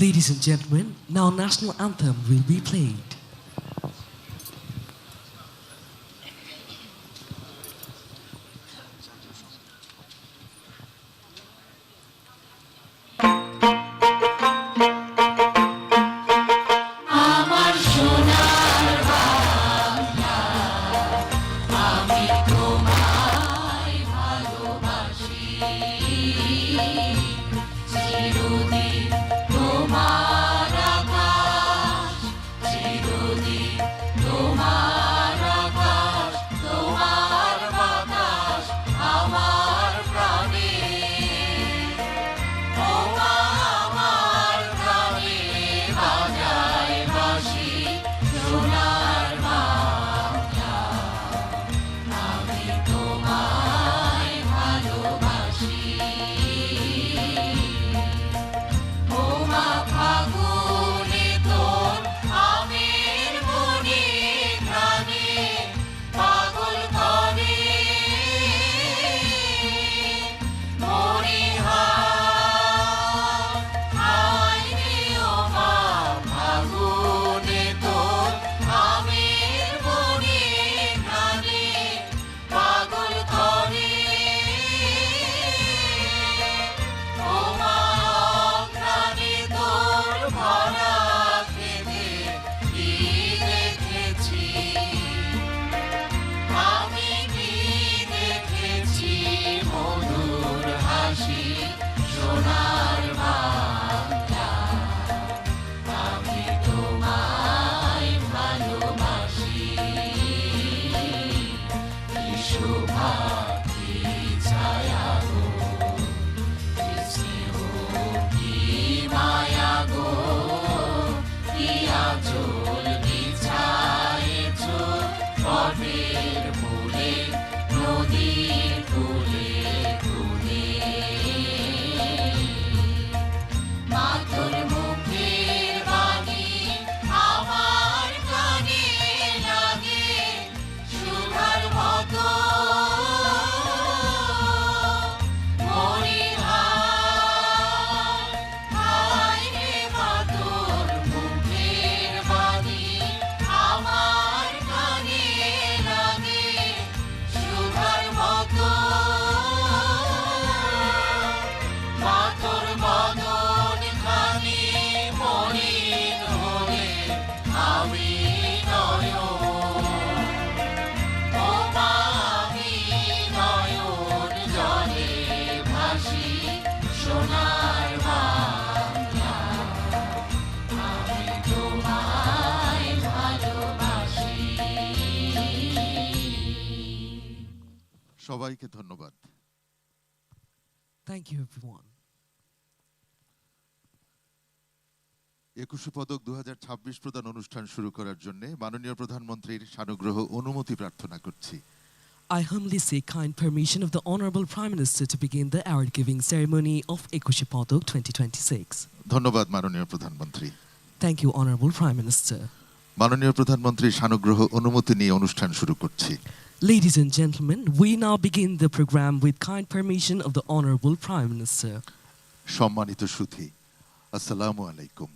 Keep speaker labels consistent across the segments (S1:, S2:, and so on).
S1: Ladies and gentlemen, now national anthem will be played.
S2: সবাইকে ধন্যবাদ।
S1: Thank you, everyone.
S2: 21শে পদক 2026 প্রদান অনুষ্ঠান শুরু করার জন্য মাননীয় প্রধানমন্ত্রীর সানুগ্রহ অনুমতি প্রার্থনা করছি।
S1: I humbly seek kind permission of the Honorable Prime Minister to begin the award-giving ceremony of 21শে পদক 2026.
S2: ধন্যবাদ মাননীয় প্রধানমন্ত্রী।
S1: Thank you, Honorable Prime Minister.
S2: মাননীয় প্রধানমন্ত্রীর সানুগ্রহ অনুমতি নিয়ে অনুষ্ঠান শুরু করছি।
S1: Ladies and gentlemen, we now begin the program with kind permission of the Honorable Prime Minister.
S2: সম্মানিত সুধী, আসসালামু আলাইকুম।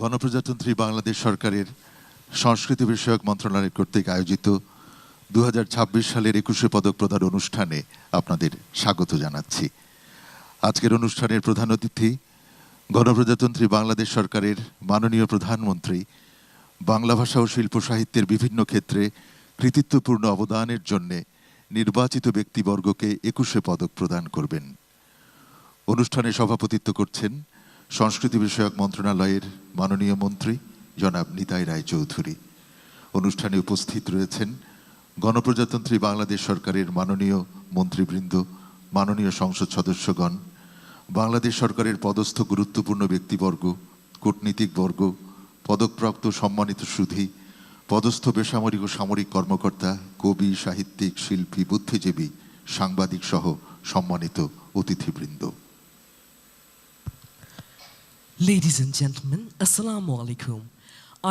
S2: গণপ্রজাতন্ত্রী বাংলাদেশ সরকারের সংস্কৃতি বিষয়ক মন্ত্রণালয় কর্তৃক আয়োজিত 2026 সালের 21শে পদক প্রদান অনুষ্ঠানে আপনাদের স্বাগত জানাচ্ছি। আজকের অনুষ্ঠানের প্রধান অতিথি গণপ্রজাতন্ত্রী বাংলাদেশ সরকারের মাননীয় প্রধানমন্ত্রী বাংলা ভাষা ও শিল্প সাহিত্যের বিভিন্ন ক্ষেত্রে কৃতিত্বপূর্ণ অবদানের জন্য নির্বাচিত ব্যক্তিবর্গকে 21শে পদক প্রদান করবেন। অনুষ্ঠানে সভাপতিত্ব করছেন সংস্কৃতি বিষয়ক মন্ত্রণালয়ের মাননীয় মন্ত্রী জনাব নিতাই রায় চৌধুরী। অনুষ্ঠানে উপস্থিত রয়েছেন গণপ্রজাতন্ত্রী বাংলাদেশ সরকারের মাননীয় মন্ত্রীবৃন্দ, মাননীয় সংসদ সদস্যগণ, বাংলাদেশ সরকারের পদস্থ গুরুত্বপূর্ণ ব্যক্তিবর্গ, কূটনীতিকবর্গ, পদকপ্রাপ্ত সম্মানিত সুধী, পদস্থ বেসামরিক ও সামরিক কর্মকর্তা, কবি, সাহিত্যিক, শিল্পী, বুদ্ধিজীবী, সাংবাদিক সহ সম্মানিত অতিথিবৃন্দ।
S1: Ladies and gentlemen, Assalamu alaikum.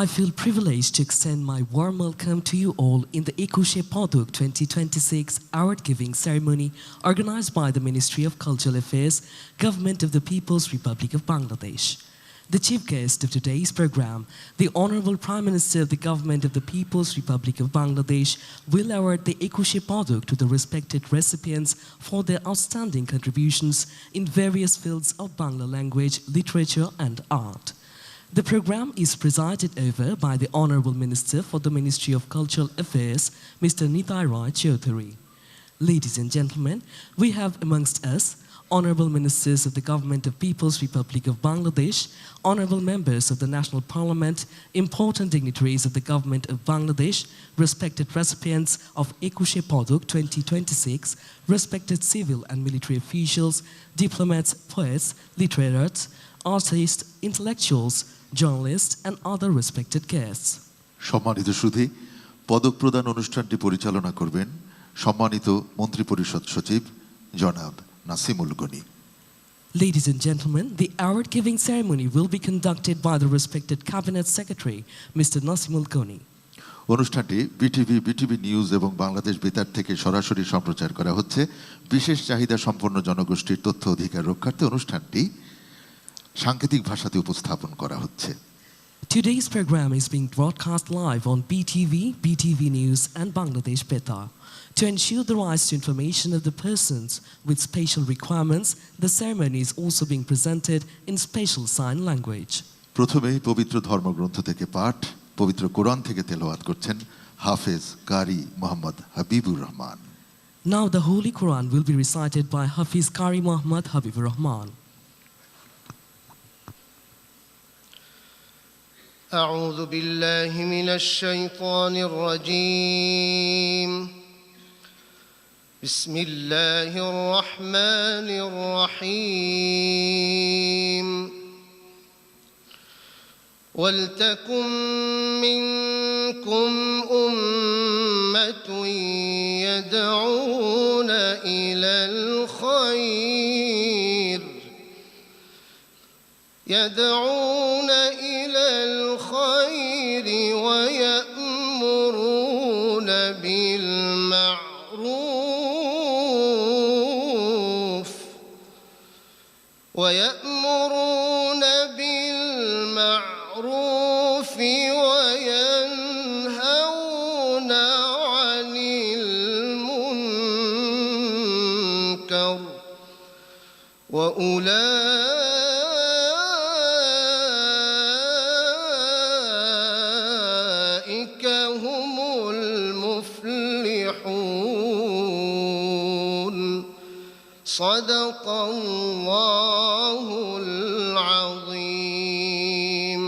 S1: I feel privileged to extend my warm welcome to you all in the 21শে পদক 2026 award-giving ceremony organized by the Ministry of Cultural Affairs, Government of the People's Republic of Bangladesh. The chief guest of today's program, the Honorable Prime Minister of the Government of the People's Republic of Bangladesh, will award the Ekushe Padak to the respected recipients for their outstanding contributions in various fields of Bangla language, literature and art. The program is presided over by the Honorable Minister for the Ministry of Cultural Affairs, Mr. Nitai Roy Chaudhary. Ladies and gentlemen, we have amongst us Honorable Ministers of the Government of People's Republic of Bangladesh, Honorable Members of the National Parliament, important dignitaries of the Government of Bangladesh, respected recipients of Ekushe Padak 2026, respected civil and military officials, diplomats, poets, literates, artists, intellectuals, journalists and other respected guests.
S2: সম্মানিত সুধী, পদক প্রদান অনুষ্ঠানটি পরিচালনা করবেন সম্মানিত মন্ত্রী পরিষদ সচিব জনাব Nasimul Gani.
S1: Ladies and gentlemen, the award-giving ceremony will be conducted by the respected Cabinet Secretary, Mr. Nasimul Goni.
S2: অনুষ্ঠানটি বিটিভি নিউজ এবং বাংলাদেশ বেতার থেকে সরাসরি সম্প্রচার করা হচ্ছে। বিশেষ চাহিদা সম্পন্ন জনগোষ্ঠীর তথ্য অধিকার রক্ষার্থে অনুষ্ঠানটি সাংকেতিক ভাষাতে উপস্থাপন করা হচ্ছে।
S1: Today's program is being broadcast live on BTV News and Bangladesh Betar. To ensure the rights to information of the persons with special requirements, the ceremony is also being presented in special sign language.
S2: প্রথমেই পবিত্র ধর্মগ্রন্থ থেকে পাঠ, পবিত্র কোরআন থেকে তেলাওয়াত করছেন হাফেজ কারি Mohammad Habibur Rahman.
S1: Now the Holy Quran will be recited by Hafiz Qari Muhammad Habibur Rahman.
S3: أعوذ بالله من الشيطان الرجيم بسم الله الرحمن الرحيم ولتكن منكم أمة يدعون إلى الخير ويأمرون بالمعروف وينهون عن المنكر وأولئك هم المفلحون صدق الله العظيم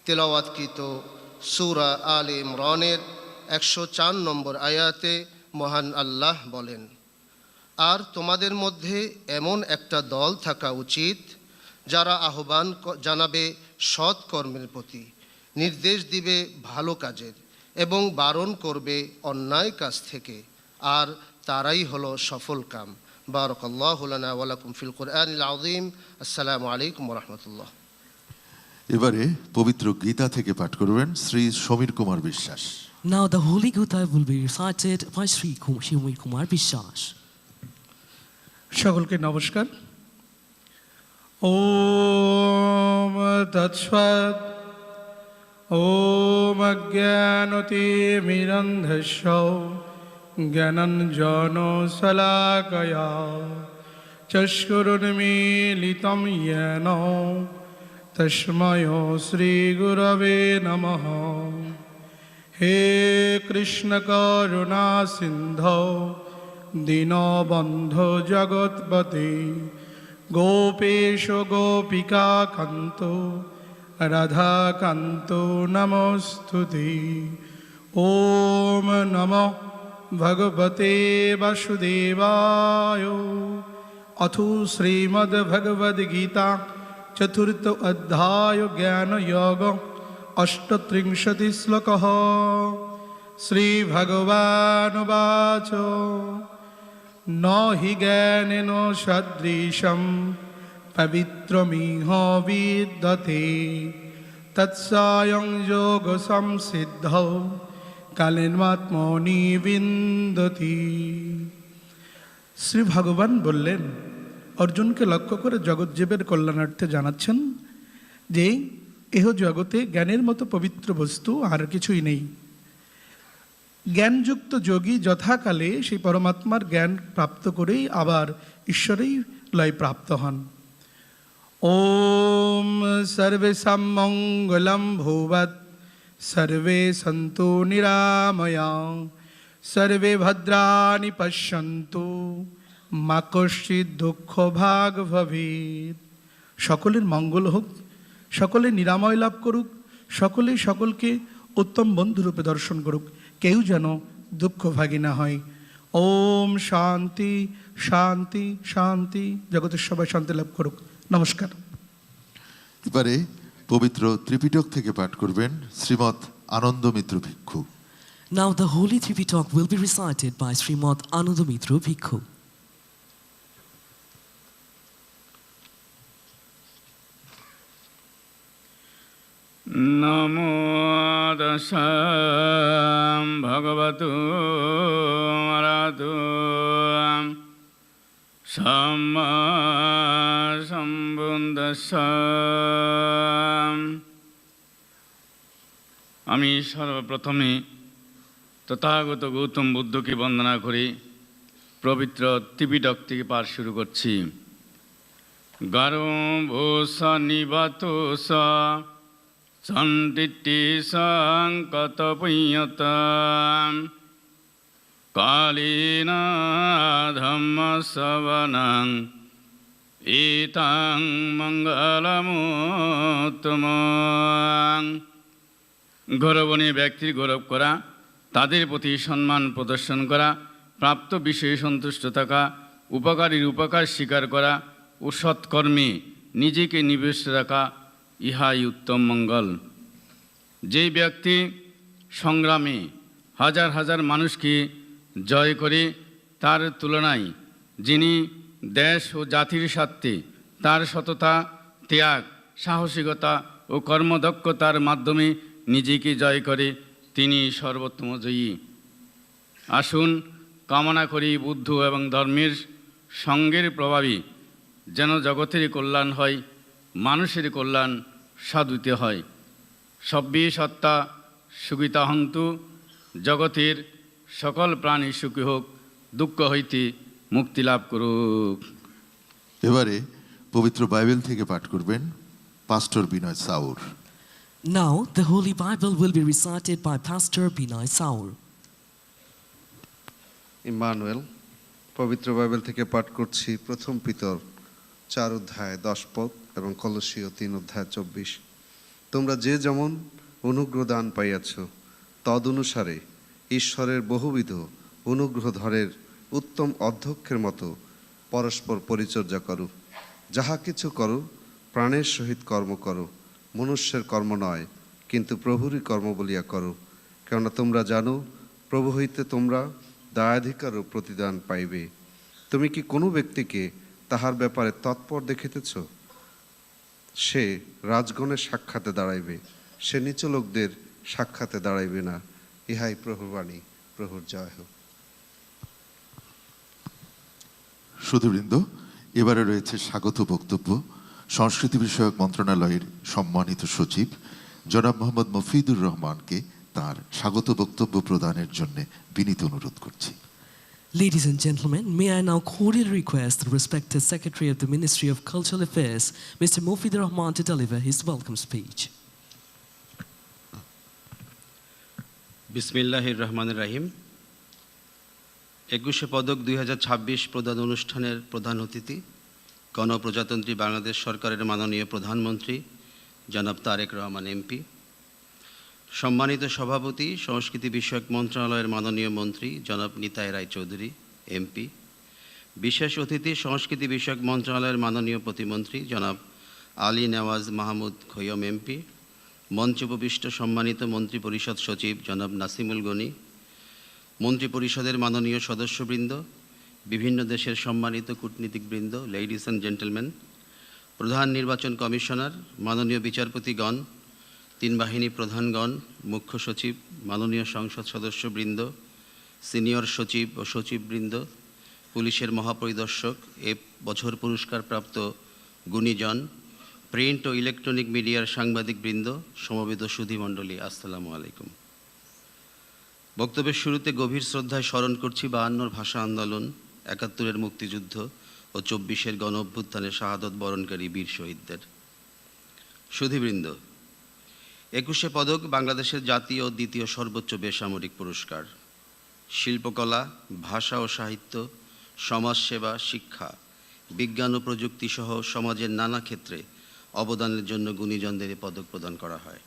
S3: তিলাওয়াতকৃত সূরা আলে ইমরানের 104 নম্বর আয়াতে মহান আল্লাহ বলেন, আর তোমাদের মধ্যে এমন একটা দল থাকা উচিত যারা আহ্বান জানাবে সৎ কর্মের প্রতি, নির্দেশ দিবে ভালো কাজের এবং বারণ করবে অন্যায় কাজ থেকে, আর তারাই হলো সফল কাম। বারাকাল্লাহু লানা ওয়া লাকুম ফিল কুরআনিল আযীম। আসসালামু আলাইকুম ওয়া রাহমাতুল্লাহ।
S2: এবারে পবিত্র গীতা থেকে পাঠ করবেন Shri Samir Kumar Biswas.
S1: Now the Holy Gita will be recited by Sri Shimir Kumar Bishas.
S4: সকলকে নমস্কার। ওম তৎসৎ। ওম অজ্ঞানতিমিরন্ধস্য জ্ঞানাঞ্জনশলাকয়া চক্ষুरुन्मीलितं येन তস্मै শ্রীগুরবে নমঃ। হে কৃষ্ণ করুণা সিন্ধো দীনবন্ধো জগৎপতে গোপেশ গোপিকা কান্ত রাধাকান্ত নমস্তুতে। ওম নমঃ ভগবতে বাসুদেবায়। অথ শ্রীমদ্ভগবদ্গীতা চতুর্থ অধ্যায় জ্ঞানযোগ অষ্টত্রিংশতি শ্লোকঃ। শ্রীভগবানুবাচ ন হি জ্ঞানেন সদৃশং পবিত্রমিহ বিদ্যতে তৎস্বয়ং যোগ সংসিদ্ধৌ কালেনাত্মনি বিন্দতি। শ্রী ভগবান বললেন, অর্জুনকে লক্ষ্য করে জগৎজীবের কল্যাণার্থে জানাচ্ছেন, যে এহ জগতে জ্ঞানের মতো পবিত্র বস্তু আর কিছুই নেই। জ্ঞানযুক্ত যোগী যথাকালে সেই পরমাত্মার জ্ঞান প্রাপ্ত করেই আবার ঈশ্বরেই লয় প্রাপ্ত হন। ওম সর্বেষাং মঙ্গলম ভূয়াৎ, সর্বে সন্তু নিরাময়াঃ, সর্বে ভদ্রাণি পশ্যন্তু, মা কশ্চিৎ দুঃখ ভাগ ভবেৎ। সকলের মঙ্গল হোক, সকলে নিরাময় লাভ করুক, সকলে সকলকে উত্তম বন্ধুরূপে দর্শন করুক, কেউ যেন দুঃখ ভাগী না হয়। ওম শান্তি শান্তি শান্তি। জগতের সবাই শান্তি লাভ করুক। নমস্কার।
S2: এবারে পবিত্র ত্রিপিটক থেকে পাঠ করবেন শ্রীমৎ আনন্দ মিত্র ভিক্ষু।
S1: Now the Holy Tripitaka will be recited by Srimad Anandamitra Bhikkhu.
S5: Namo Dasam Bhagavatu Arahatu Samma Sambuddhassa। আমি সর্বপ্রথমে তথাগত গৌতম বুদ্ধকে বন্দনা করি। পবিত্র ত্রিপিটক থেকে পাঠ শুরু করছি। গারভোসা নিবাতোসা সন্তিটি সংকত পুণ্যতা কালীনা ধম্ম শ্রবণং এতাং মঙ্গলমুত্তমং। গৌরবণীয় ব্যক্তির গৌরব করা, তাদের প্রতি সম্মান প্রদর্শন করা, প্রাপ্ত বিষয়ে সন্তুষ্ট থাকা, উপকারীর উপকার স্বীকার করা ও সৎকর্মে নিজেকে নিবেশ রাখা, ইহাই উত্তম মঙ্গল। যেই ব্যক্তি সংগ্রামে হাজার হাজার মানুষকে জয় করে, তার তুলনায় যিনি দেশ ও জাতির স্বার্থে তার সততা, ত্যাগ, সাহসিকতা ও কর্মদক্ষতার মাধ্যমে নিজেকে জয় করে, তিনি সর্বোত্তম জয়ী। আসুন কামনা করি বুদ্ধ এবং ধর্মের সঙ্গের প্রভাবে যেন জগতের কল্যাণ হয়, মানুষের কল্যাণ সাধিত হয়। সব্যে সত্তা সুখিতা হন্তু, জগতের সকল প্রাণী সুখী হোক, দুঃখ হইতে মুক্তি লাভ করুক।
S2: এবারে পবিত্র বাইবেল থেকে পাঠ করবেন পাস্টর বিনয় sour.
S1: Now the Holy Bible will be recited by Pastor Binoy Saur.
S6: Emmanuel. পবিত্র বাইবেল থেকে পাঠ করছি প্রথম পিতর 4 অধ্যায় 10 পদ এবং কলসীয় 3 অধ্যায় 24। তোমরা যে যেমন অনুগ্রহ দান পাইয়াছ, তদনুসারে ঈশ্বরের বহুবিধ অনুগ্রহধরের উত্তম অধ্যক্ষের মতো পরস্পর পরিচর্যা করো। যাহা কিছু করো প্রাণের সহিত কর্ম করো, মনুষ্যের কর্ম নয়, কিন্তু প্রভুরই কর্ম বলিয়া করো। কেননা তোমরা জানো প্রভু হইতে তোমরা দায়াধিকার ও প্রতিদান পাইবে। তুমি কি কোনো ব্যক্তিকে তাহার ব্যাপারে তৎপর দেখিতেছ? সে রাজগণের সাক্ষাতে দাঁড়াইবে, সে নিচ লোকদের সাক্ষাতে দাঁড়াইবে না। ইহাই প্রভুর বাণী। প্রভুর জয় হোক।
S2: সুধীবৃন্দ, এবারে রয়েছে স্বাগত বক্তব্য। সংস্কৃতি বিষয়ক মন্ত্রণালয়ের সম্মানিত সচিব জনাব মোহাম্মদ মফিদুর রহমানকে তার স্বাগত বক্তব্য প্রদানের জন্য বিনীত অনুরোধ করছি।
S1: Ladies and gentlemen, may I now cordially request the respected Secretary of the Ministry of Cultural Affairs, Mr. Mofidur Rahman, to deliver his welcome speech.
S7: বিসমিল্লাহির রহমানির রহিম। 21শে পদক 2026 প্রদান অনুষ্ঠানের প্রধান অতিথি গণপ্রজাতন্ত্রী বাংলাদেশ সরকারের মাননীয় প্রধানমন্ত্রী জনাব তারেক রহমান এমপি, সম্মানিত সভাপতি সংস্কৃতি বিষয়ক মন্ত্রণালয়ের মাননীয় মন্ত্রী জনাব নিতাই রায় চৌধুরী এমপি, বিশেষ অতিথি সংস্কৃতি বিষয়ক মন্ত্রণালয়ের মাননীয় প্রতিমন্ত্রী জনাব আলী নেওয়াজ মাহমুদ খৈয়ম এমপি, মঞ্চে উপবিষ্ট সম্মানিত মন্ত্রী পরিষদ সচিব জনাব নাসিমুল গনি, মন্ত্রী পরিষদের মাননীয় সদস্যবৃন্দ, বিভিন্ন দেশের সম্মানিত কূটনীতিকবৃন্দ, লেডিস অ্যান্ড জেন্টলম্যান, প্রধান নির্বাচন কমিশনার, মাননীয় বিচারপতিগণ, 3 বাহিনী প্রধানগণ, মুখ্য সচিব, মাননীয় সংসদ সদস্যবৃন্দ, সিনিয়র সচিব ও সচিববৃন্দ, পুলিশের মহাপরিদর্শক, এ বছর পুরস্কারপ্রাপ্ত গুণীজন, প্রিন্ট ও ইলেকট্রনিক মিডিয়ার সাংবাদিকবৃন্দ, সমবেত সুধীমণ্ডলী, আসসালামু আলাইকুম। বক্তব্যের শুরুতে গভীর শ্রদ্ধায় স্মরণ করছি 52-র ভাষা আন্দোলন, 71-এর মুক্তিযুদ্ধ ও 24-এর গণ অভ্যুত্থানে শাহাদত বরণকারী বীর শহীদদের। সুধীবৃন্দ, 21শে পদক বাংলাদেশের জাতীয় ও দ্বিতীয় সর্বোচ্চ বেসামরিক পুরস্কার। শিল্পকলা, ভাষা ও সাহিত্য, সমাজসেবা, শিক্ষা, বিজ্ঞান ও প্রযুক্তি সহ সমাজের নানা ক্ষেত্রে অবদানের জন্য গুণীজনদের এ পদক প্রদান করা হয়।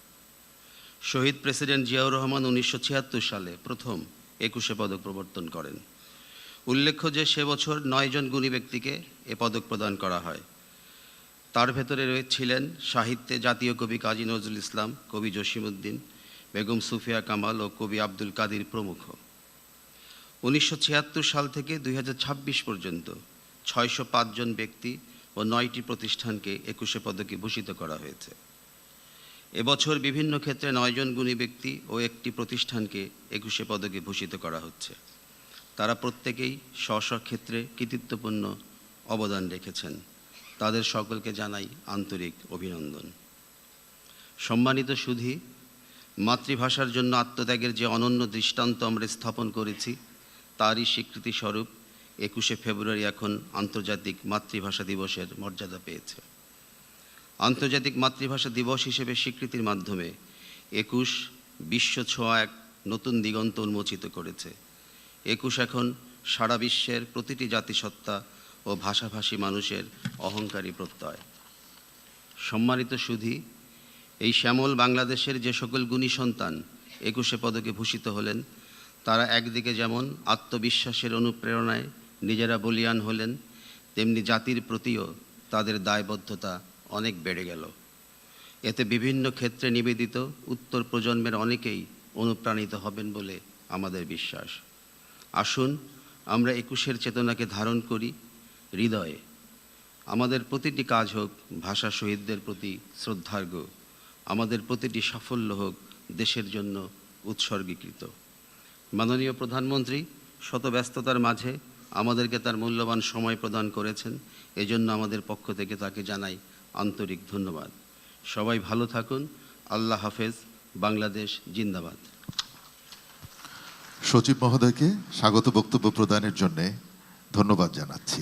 S7: শহীদ প্রেসিডেন্ট জিয়াউর রহমান 1976 সালে প্রথম 21শে পদক প্রবর্তন করেন। উল্লেখ্য যে সে বছর 9 জন গুণী ব্যক্তিকে এ পদক প্রদান করা হয়। তার ভেতরে ছিলেন সাহিত্যে জাতীয় কবি কাজী নজরুল ইসলাম, কবি জসিমউদ্দিন, বেগম সুফিয়া কামাল ও কবি আব্দুল কাদির প্রমুখ। 1976 সাল থেকে 2026 পর্যন্ত 605 জন ব্যক্তি ও 9টি প্রতিষ্ঠানকে 21শে পদকে ভূষিত করা হয়েছে। এবছর বিভিন্ন ক্ষেত্রে 9 জন গুণী ব্যক্তি ও 1টি প্রতিষ্ঠানকে 21শে পদকে ভূষিত করা হচ্ছে। তারা প্রত্যেকেই স্ব ক্ষেত্রে কৃতিত্বপূর্ণ অবদান রেখেছেন। তাদের সকলকে জানাই আন্তরিক অভিনন্দন। সম্মানিত সুধী, মাতৃভাষার জন্য আত্মত্যাগের যে অনন্য দৃষ্টান্ত আমরা স্থাপন করেছি, তারই স্বীকৃতি স্বরূপ 21শে ফেব্রুয়ারি এখন আন্তর্জাতিক মাতৃভাষা দিবসের মর্যাদা পেয়েছে। আন্তর্জাতিক মাতৃভাষা দিবস হিসেবে স্বীকৃতির মাধ্যমে 21 বিশ্ব ছোঁয়া এক নতুন দিগন্ত উন্মোচিত করেছে। 21 এখন সারা বিশ্বের প্রতিটি জাতিসত্তা ও ভাষাভাষী মানুষের অহংকারী প্রত্যয়। সম্মানিত সুধী, এই শ্যামল বাংলাদেশের যে সকল গুণী সন্তান 21শে পদকে ভূষিত হলেন, তারা একদিকে যেমন আত্মবিশ্বাসের অনুপ্রেরণায় নিজেরা বলীয়ান হলেন, তেমনি জাতির প্রতিও তাদের দায়বদ্ধতা অনেক বেড়ে গেল। এতে বিভিন্ন ক্ষেত্রে নিবেদিত উত্তর প্রজন্মের অনেকেই অনুপ্রাণিত হবেন বলে আমাদের বিশ্বাস। আসুন আমরা 21শের চেতনাকে ধারণ করি হৃদয়ে। আমাদের প্রতিটি কাজ হোক ভাষা শহীদদের প্রতি শ্রদ্ধার্ঘ, আমাদের প্রতিটি সাফল্য হোক দেশের জন্য উৎসর্গীকৃত। মাননীয় প্রধানমন্ত্রী শত ব্যস্ততার মাঝে আমাদেরকে তার মূল্যবান সময় প্রদান করেছেন, এজন্য আমাদের পক্ষ থেকে তাকে জানাই আন্তরিক ধন্যবাদ। সবাই ভালো থাকুন। আল্লাহ হাফেজ। বাংলাদেশ জিন্দাবাদ।
S2: সচিব মহোদয়কে স্বাগত বক্তব্য প্রদানের জন্য ধন্যবাদ জানাচ্ছি।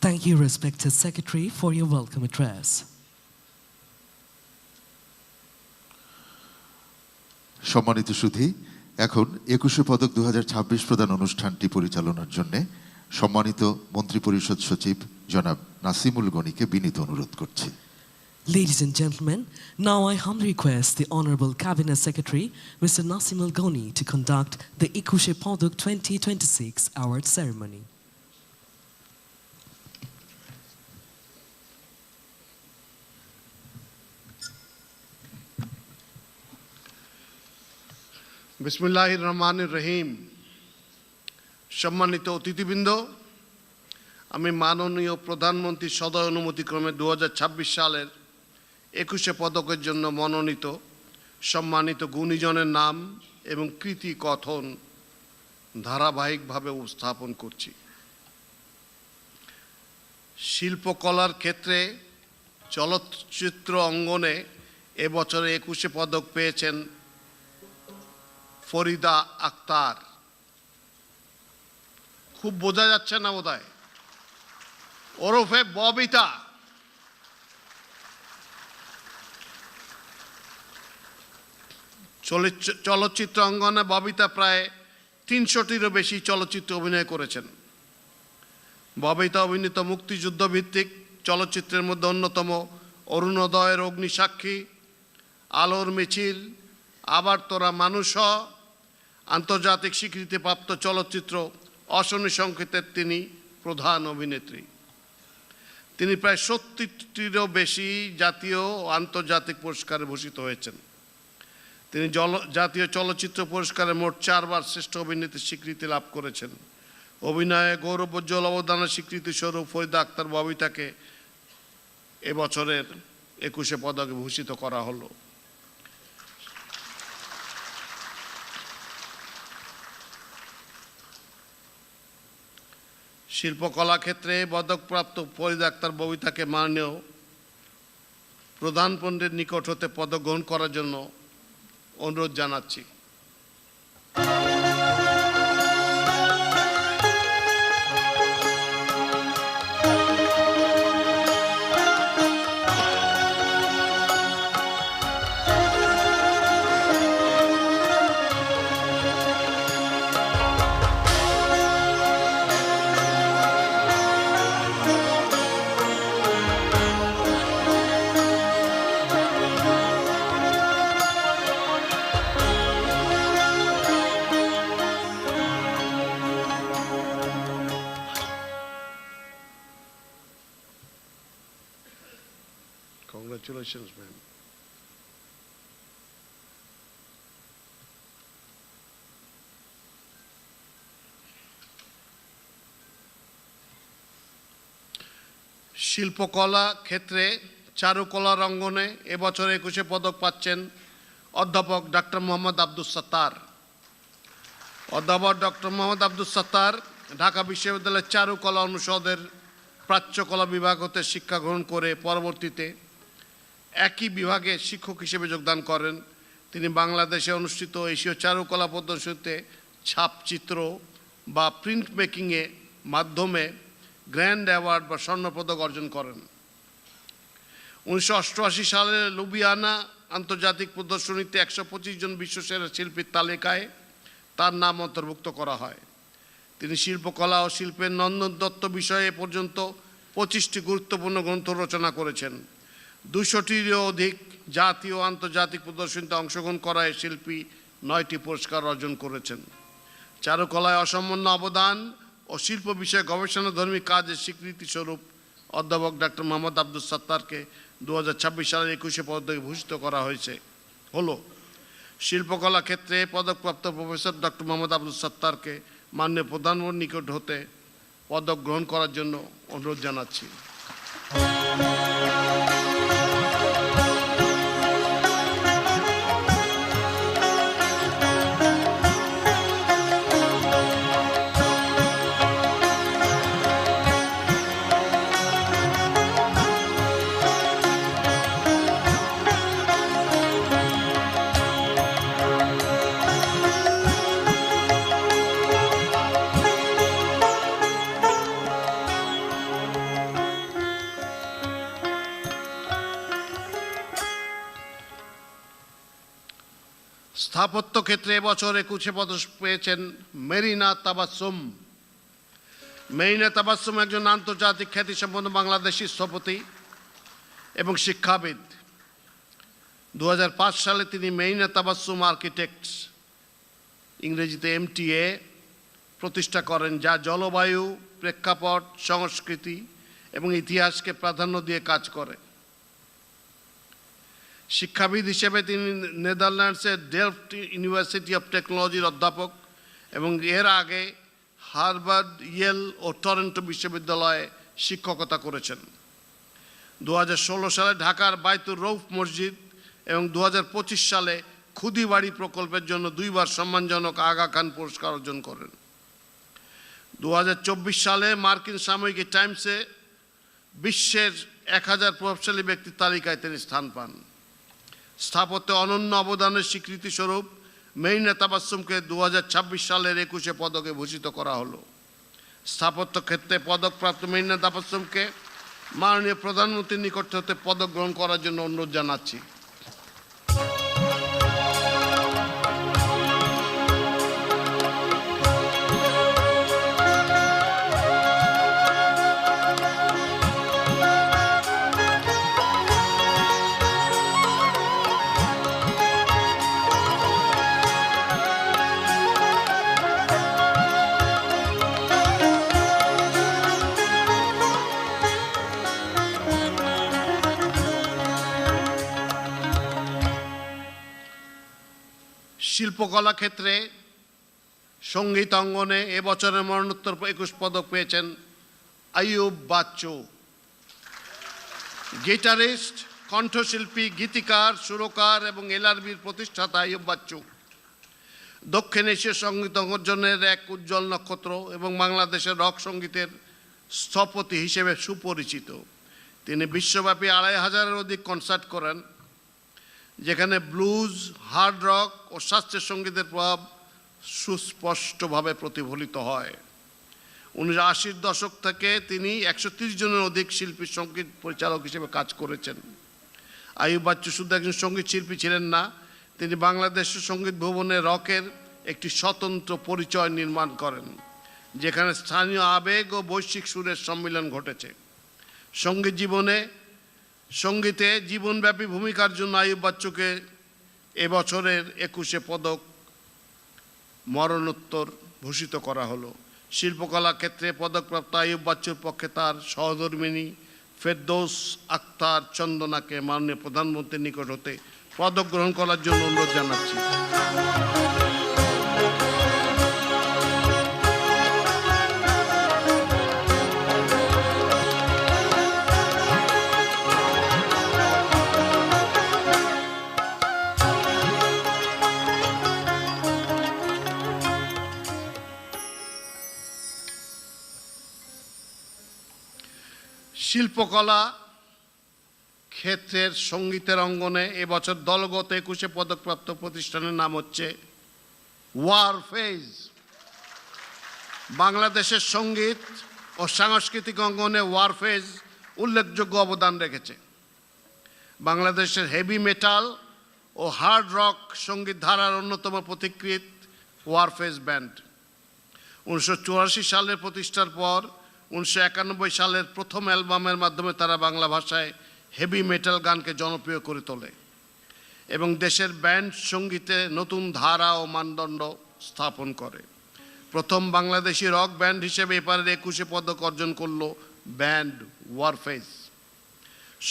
S1: Thank you, respected Secretary, for your welcome address.
S2: সম্মানিত সুধী, এখন 21শে পদক 2026 প্রদান অনুষ্ঠানটি পরিচালনার জন্য সম্মানিত মন্ত্রিপরিষদ সচিব জনাব নাসিমুল গনিকে বিনীত অনুরোধ করছি।
S1: Ladies and gentlemen, now I humbly request the Honorable Cabinet Secretary, Mr. Nasimul Goni, to conduct the 21শে পদক 2026 award ceremony.
S8: বিসমিল্লাহির রহমানির রহিম। সম্মানিত অতিথিবৃন্দ, আমি মাননীয় প্রধানমন্ত্রীর সদয় অনুমতিক্রমে 2026 সালের 21শে পদকের জন্য মনোনীত সম্মানিত গুণীজনের নাম এবং কৃতি কথন ধারাবাহিকভাবে উপস্থাপন করছি। শিল্পকলার ক্ষেত্রে চলচ্চিত্র অঙ্গনে এবছরে 21শে পদক পেয়েছেন ফরিদা আক্তার। খুব বোঝা যাচ্ছে না বোধহয়, ওরফে ববিতা। চলচ্চিত্র অঙ্গনে ববিতা প্রায় 300টিরও বেশি চলচ্চিত্রে অভিনয় করেছেন। ববিতা অভিনীত মুক্তিযুদ্ধ ভিত্তিক চলচ্চিত্রের মধ্যে অন্যতম অরুণোদয়ের অগ্নিসাক্ষী, আলোর মিছিল, আবার তোরা মানুষ, আন্তর্জাতিক স্বীকৃতিপ্রাপ্ত চলচ্চিত্র অশনি সংকেতের তিনি প্রধান অভিনেত্রী। তিনি প্রায় 70টিরও বেশি জাতীয় ও আন্তর্জাতিক পুরস্কারে ভূষিত হয়েছেন। তিনি জাতীয় চলচ্চিত্র পুরস্কারে মোট 4 বার শ্রেষ্ঠ অভিনেত্রীর স্বীকৃতি লাভ করেছেন। অভিনয়ে গৌরবোজ্জ্বল অবদানের স্বীকৃতি স্বরূপ ফরিদা আক্তার ববিতাকে এবছরের 21শে পদকে ভূষিত করা হলো। শিল্পকলা ক্ষেত্রে পদকপ্রাপ্ত ফরিদা আক্তার ববিতাকে মাননীয় প্রধানমন্ত্রীর নিকট হতে পদক গ্রহণ করার জন্য অনুরোধ জানাচ্ছি। Congratulations, ma'am. শিল্পকলা ক্ষেত্রে চারুকলার অঙ্গনে এবছর 21 পদক পাচ্ছেন অধ্যাপক ডক্টর মোহাম্মদ আব্দুস সাত্তার। অধ্যাপক ডক্টর মোহাম্মদ আব্দুস সাত্তার ঢাকা বিশ্ববিদ্যালয়ের চারুকলা অনুষদের প্রাচ্যকলা বিভাগ হতে শিক্ষা গ্রহণ করে পরবর্তীতে একই বিভাগে শিক্ষক হিসেবে যোগদান করেন। তিনি বাংলাদেশে অনুষ্ঠিত এশীয় চারুকলা প্রদর্শনীতে ছাপচিত্র বা প্রিন্ট মেকিংয়ে মাধ্যমে গ্র্যান্ড অ্যাওয়ার্ড বা স্বর্ণপদক অর্জন করেন। 1988 সালে লুবিয়ানা আন্তর্জাতিক প্রদর্শনীতে 125 জন বিশ্বসেরা শিল্পীর তালিকায় তার নাম অন্তর্ভুক্ত করা হয়। তিনি শিল্পকলা ও শিল্পের নন্দনতত্ত্ব বিষয়ে এ পর্যন্ত 25টি গুরুত্বপূর্ণ গ্রন্থ রচনা করেছেন। 200টিরও অধিক জাতীয় ও আন্তর্জাতিক প্রদর্শনীতে অংশগ্রহণ করা এই শিল্পী 9টি পুরস্কার অর্জন করেছেন। চারুকলায় অসামান্য অবদান ও শিল্প বিষয়ে গবেষণাধর্মী কাজের স্বীকৃতি স্বরূপ অধ্যাপক ডক্টর মোহাম্মদ আব্দুস সাত্তারকে 2026 সালের 21 পদকে ভূষিত করা হলো। শিল্পকলা ক্ষেত্রে পদকপ্রাপ্ত প্রফেসর ডক্টর মোহাম্মদ আব্দুস সাত্তারকে মাননীয় প্রধানমন্ত্রীর নিকট হতে পদক গ্রহণ করার জন্য অনুরোধ জানাচ্ছি। স্থাপত্য ক্ষেত্রে এবছর 21 পদক পেয়েছেন মেরিনা তাবাসসুম। মেরিনা তাবাসসুম একজন আন্তর্জাতিক খ্যাতিসম্পন্ন বাংলাদেশি স্থপতি এবং শিক্ষাবিদ। 2005 সালে তিনি মেরিনা তাবাসসুম আর্কিটেক্টস, ইংরেজিতে MTA, প্রতিষ্ঠা করেন, যা জলবায়ু, প্রেক্ষাপট, সংস্কৃতি এবং ইতিহাসকে প্রাধান্য দিয়ে কাজ করে। শিক্ষাবিদ হিসেবে তিনি নেদারল্যান্ডসের ডেলফট ইউনিভার্সিটি অফ টেকনোলজির অধ্যাপক এবং এর আগে হার্ভার্ড, ইয়েল ও টরন্টো বিশ্ববিদ্যালয়ে শিক্ষকতা করেছেন। 2016 সালে ঢাকার বাইতুর রৌফ মসজিদ এবং 2025 সালে খুদিবাড়ি প্রকল্পের জন্য 2 বার সম্মানজনক আগা খান পুরস্কার অর্জন করেন। 2024 সালে মার্কিন সাময়িকী টাইমসে বিশ্বের 1000 প্রভাবশালী ব্যক্তির তালিকায় তিনি স্থান পান। স্থাপত্যে অনন্য অবদানের স্বীকৃতি স্বরূপ মেরিনা তাবাসসুমকে 2026 সালের 21 পদকে ভূষিত করা হলো। স্থাপত্য ক্ষেত্রে পদকপ্রাপ্ত মেরিনা তাবাসসুমকে মাননীয় প্রধানমন্ত্রীর নিকট হতে পদক গ্রহণ করার জন্য অনুরোধ জানাচ্ছি। শিল্পকলা ক্ষেত্রে সঙ্গীত অঙ্গনে এবছরের মরণোত্তর 21 পদক পেয়েছেন আইয়ুব বাচ্চু। গিটারিস্ট, কণ্ঠশিল্পী, গীতিকার, সুরকার এবং এলআরবির প্রতিষ্ঠাতা আইয়ুব বাচ্চু দক্ষিণ এশীয় সঙ্গীত অঙ্গনের এক উজ্জ্বল নক্ষত্র এবং বাংলাদেশের রক সঙ্গীতের স্থপতি হিসেবে সুপরিচিত। তিনি বিশ্বব্যাপী ২৫০০-এর অধিক কনসার্ট করেন, যেখানে ব্লুজ, হার্ড রক ও শাস্ত্রীয় সঙ্গীতের প্রভাব সুস্পষ্টভাবে প্রতিফলিত হয়। ১৯৮০-র দশক থেকে তিনি ১৩০ জনের অধিক শিল্পী সঙ্গীত পরিচালক হিসেবে কাজ করেছেন। আইয়ুব বাচ্চু শুধু একজন সঙ্গীত শিল্পী ছিলেন না, তিনি বাংলাদেশের সঙ্গীত ভবনে রকের একটি স্বতন্ত্র পরিচয় নির্মাণ করেন, যেখানে স্থানীয় আবেগ ও বৈশ্বিক সুরের সম্মিলন ঘটেছে। সঙ্গীতে জীবনব্যাপী ভূমিকার জন্য আইয়ুব বাচ্চুকে এবছরের ২১শে পদক মরণোত্তর ভূষিত করা হলো। শিল্পকলা ক্ষেত্রে পদকপ্রাপ্ত আইয়ুব বাচ্চুর পক্ষে তার সহধর্মিণী ফেরদৌস আক্তার চন্দনাকে মাননীয় প্রধানমন্ত্রীর নিকট হতে পদক গ্রহণ করার জন্য অনুরোধ জানাচ্ছি। শিল্পকলা ক্ষেত্রের সঙ্গীতের অঙ্গনে এবছর দলগত ২১শে পদকপ্রাপ্ত প্রতিষ্ঠানের নাম হচ্ছে ওয়ারফেজ। বাংলাদেশের সঙ্গীত ও সাংস্কৃতিক অঙ্গনে ওয়ারফেজ উল্লেখযোগ্য অবদান রেখেছে। বাংলাদেশের হেভি মেটাল ও হার্ড রক সঙ্গীত ধারার অন্যতম পথিকৃৎ ওয়ারফেজ ব্যান্ড। ১৯৮৪ সালের প্রতিষ্ঠার পর ১৯৯১ সালের প্রথম অ্যালবামের মাধ্যমে তারা বাংলা ভাষায় হেভি মেটাল গানকে জনপ্রিয় করে তোলে এবং দেশের ব্যান্ড সঙ্গীতে নতুন ধারা ও মানদণ্ড স্থাপন করে। প্রথম বাংলাদেশি রক ব্যান্ড হিসেবে এবারের ২১শে পদক অর্জন করল ব্যান্ড ওয়ারফেজ।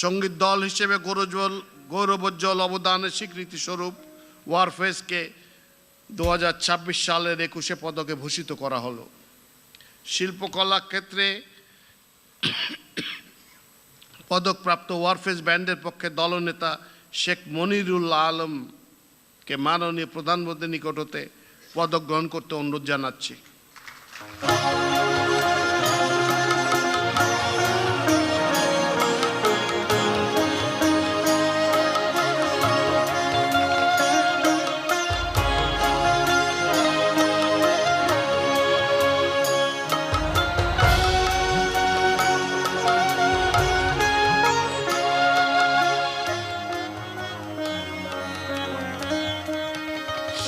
S8: সঙ্গীত দল হিসেবে গৌরবোজ্জ্বল অবদানের স্বীকৃতি স্বরূপ ওয়ারফেজকে ২০২৬ সালের ২১শে পদকে ভূষিত করা হলো। শিল্পকলা ক্ষেত্রে পদকপ্রাপ্ত ওয়ারফেজ ব্যান্ডের পক্ষে দলনেতা শেখ মনিরুল আলমকে মাননীয় প্রধানমন্ত্রীর নিকট হতে পদক গ্রহণ করতে অনুরোধ জানাচ্ছি।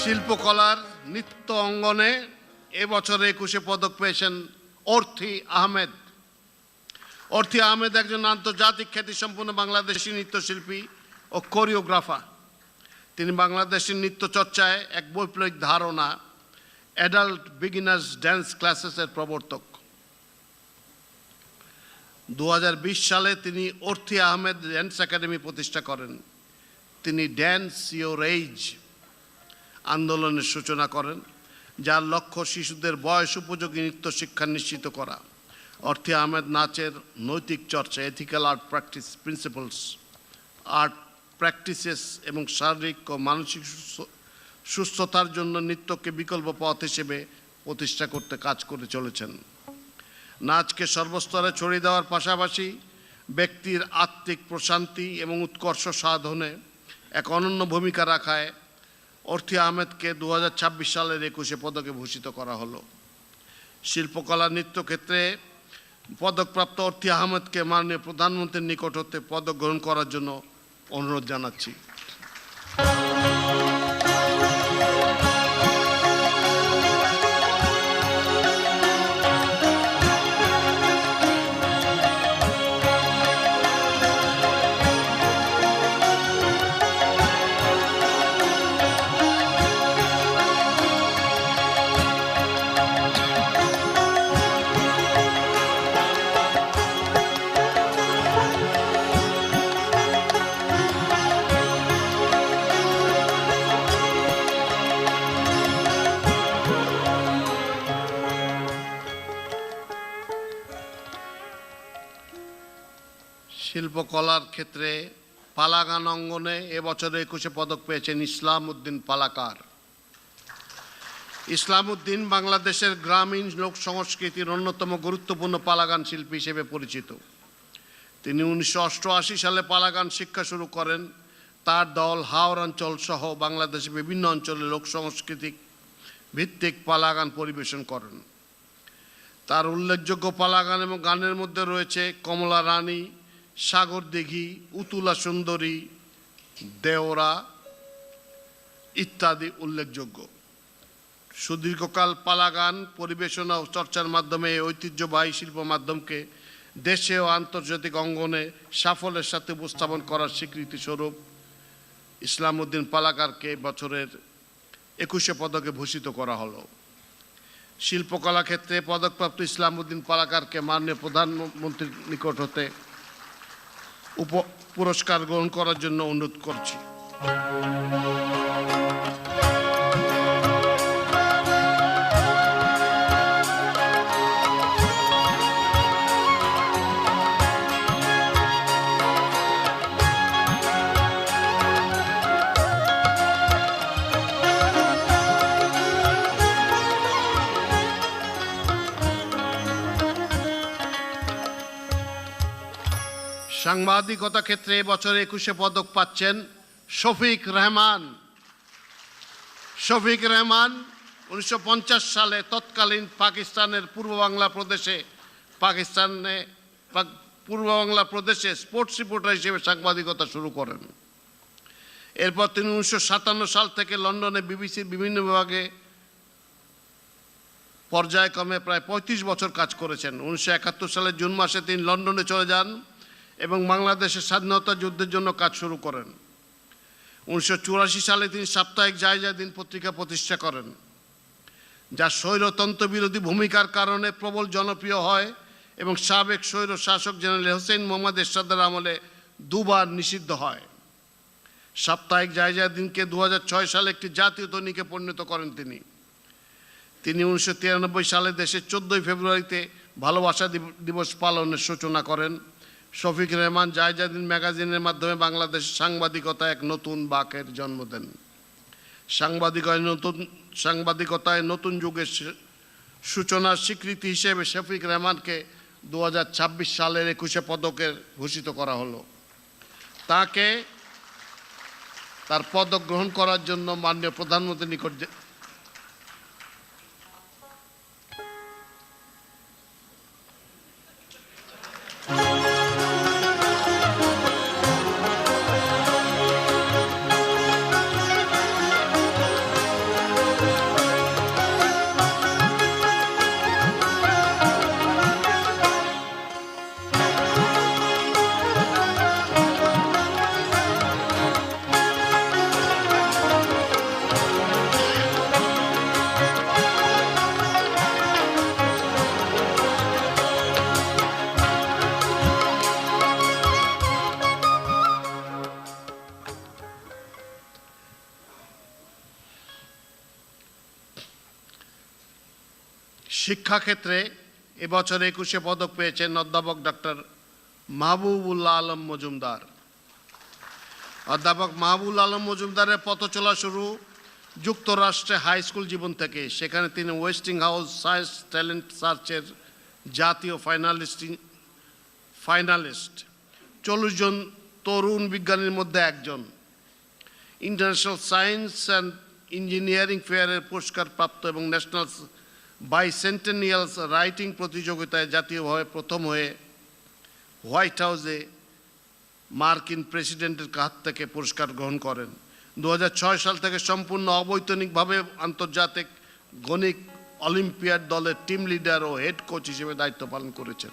S8: শিল্পকলার নৃত্য অঙ্গনে এবছর ২১শে পদক পেয়েছেন অর্থী আহমেদ। অর্থী আহমেদ একজন আন্তর্জাতিক খ্যাতিসম্পন্ন বাংলাদেশি নৃত্যশিল্পী ও কোরিওগ্রাফার। তিনি বাংলাদেশের নৃত্য চর্চায় এক বৈপ্লবিক ধারণা অ্যাডাল্ট বিগিনার্স ড্যান্স ক্লাসেসের প্রবর্তক। ২০২০ সালে তিনি অর্থী আহমেদ ড্যান্স একাডেমি প্রতিষ্ঠা করেন। তিনি ড্যান্স ইওর এজ আন্দোলনের সূচনা করেন, যার লক্ষ্য শিশুদের বয়স উপযোগী নৃত্য শিক্ষা নিশ্চিত করা। অর্থী আহমেদ নাচের নৈতিক চর্চা, ethical art practice principles, art practices এবং শারীরিক ও মানসিক সুস্থতার জন্য নৃত্যকে বিকল্প পথ হিসেবে প্রতিষ্ঠা করতে কাজ করে চলেছেন। নাচকে সর্বস্তরে ছড়িয়ে দেওয়ার পাশাপাশি ব্যক্তির আত্মিক প্রশান্তি এবং উৎকর্ষ সাধনে এক অনন্য ভূমিকা রাখায় অর্থী আহমেদকে ২০২৬ সালের ২১শে পদকে ভূষিত করা হলো। শিল্পকলা নৃত্য ক্ষেত্রে পদকপ্রাপ্ত অর্থী আহমেদকে মাননীয় প্রধানমন্ত্রীর নিকট হতে পদক গ্রহণ করার জন্য অনুরোধ জানাচ্ছি। শিল্পকলার ক্ষেত্রে পালা গান অঙ্গনে এবছর ২১শে পদক পেয়েছেন ইসলাম উদ্দিন পালাকার। ইসলাম উদ্দিন বাংলাদেশের গ্রামীণ লোক সংস্কৃতির অন্যতম গুরুত্বপূর্ণ পালাগান শিল্পী হিসেবে পরিচিত। তিনি 1988 সালে পালাগান শিক্ষা শুরু করেন। তার দল হাওর অঞ্চল সহ বাংলাদেশের বিভিন্ন অঞ্চলে লোক সাংস্কৃতিক ভিত্তিক পালাগান পরিবেশন করেন। তার উল্লেখযোগ্য পালাগান এবং গানের মধ্যে রয়েছে কমলা রানী, সাগর দিঘি, উতুলা সুন্দরী, দেওরা ইত্যাদি উল্লেখযোগ্য। সুদীর্ঘকাল পালাগান পরিবেশনা ও চর্চার মাধ্যমে এই ঐতিহ্যবাহী শিল্প মাধ্যমকে দেশে ও আন্তর্জাতিক অঙ্গনে সাফল্যের সাথে উপস্থাপন করার স্বীকৃতি স্বরূপ ইসলামউদ্দিন পালাকারকে বছরের 21শে পদকে ভূষিত করা হলো। শিল্পকলা ক্ষেত্রে পদকপ্রাপ্ত ইসলামউদ্দিন পালাকারকে মাননীয় প্রধানমন্ত্রীর নিকট হতে পুরস্কার গ্রহণ করার জন্য অনুরোধ করছি। সাংবাদিকতা ক্ষেত্রে বছরে 21শে পদক পাচ্ছেন শফিক রেহমান। শফিক রেহমান 1950 সালে তৎকালীন পাকিস্তানের পূর্ব বাংলা প্রদেশে স্পোর্টস রিপোর্টার হিসেবে সাংবাদিকতা শুরু করেন। এরপর তিনি 1957 সাল থেকে লন্ডনে বিবিসির বিভিন্ন বিভাগে পর্যায়ক্রমে প্রায় 35 বছর কাজ করেছেন। 1971 সালের জুন মাসে তিনি লন্ডনে চলে যান এবং বাংলাদেশের স্বাধীনতা যুদ্ধের জন্য কাজ শুরু করেন। 1984 সালে তিনি সাপ্তাহিক জায়জা দিন পত্রিকা প্রতিষ্ঠা করেন, যা স্বৈরতন্ত্র বিরোধী ভূমিকার কারণে প্রবল জনপ্রিয় হয় এবং সাবেক স্বৈর শাসক জেনারেল হোসেন মোহাম্মদ এরশাদের আমলে দুবার নিষিদ্ধ হয়। সাপ্তাহিক জায়জা দিনকে 2006 সালে একটি জাতীয় দৈনিকে পরিণত করেন তিনি। 1993 সালে দেশের 14 ফেব্রুয়ারিতে ভালোবাসা দিবস পালনের সূচনা করেন। শফিক রেহমান জায়জা দিন ম্যাগাজিনের মাধ্যমে বাংলাদেশের সাংবাদিকতা এক নতুন বাঁকের জন্ম দেন। সাংবাদিকতায় নতুন যুগের সূচনার স্বীকৃতি হিসেবে শফিক রেহমানকে 2026 সালের 21শে পদকে ভূষিত করা হলো। তাকে তার পদক গ্রহণ করার জন্য মাননীয় প্রধানমন্ত্রীর নিকট শিক্ষাক্ষেত্রে এবছর 21শে পদক পেয়েছেন অধ্যাপক ডক্টর মাহবুবুল্লাহ আলম মজুমদার। অধ্যাপক মাহবুবুল আলম মজুমদারের পথ চলা শুরু যুক্তরাষ্ট্রে হাই স্কুল জীবন থেকে। সেখানে তিনি ওয়েস্টিংহাউস সায়েন্স ট্যালেন্ট সার্চের জাতীয় ফাইনালিস্ট 40 জন তরুণ বিজ্ঞানীর মধ্যে একজন। ইন্টারন্যাশনাল সায়েন্স অ্যান্ড ইঞ্জিনিয়ারিং ফেয়ারের পুরস্কারপ্রাপ্ত এবং ন্যাশনাল বাইসেন্টেনিয়ালস রাইটিং প্রতিযোগিতায় জাতীয়ভাবে প্রথম হয়ে হোয়াইট হাউসে মার্কিন প্রেসিডেন্টের কাছ থেকে পুরস্কার গ্রহণ করেন। 2006 সাল থেকে সম্পূর্ণ অবৈতনিকভাবে আন্তর্জাতিক গণিত অলিম্পিয়াড দলের টিম লিডার ও হেড কোচ হিসেবে দায়িত্ব পালন করেছেন।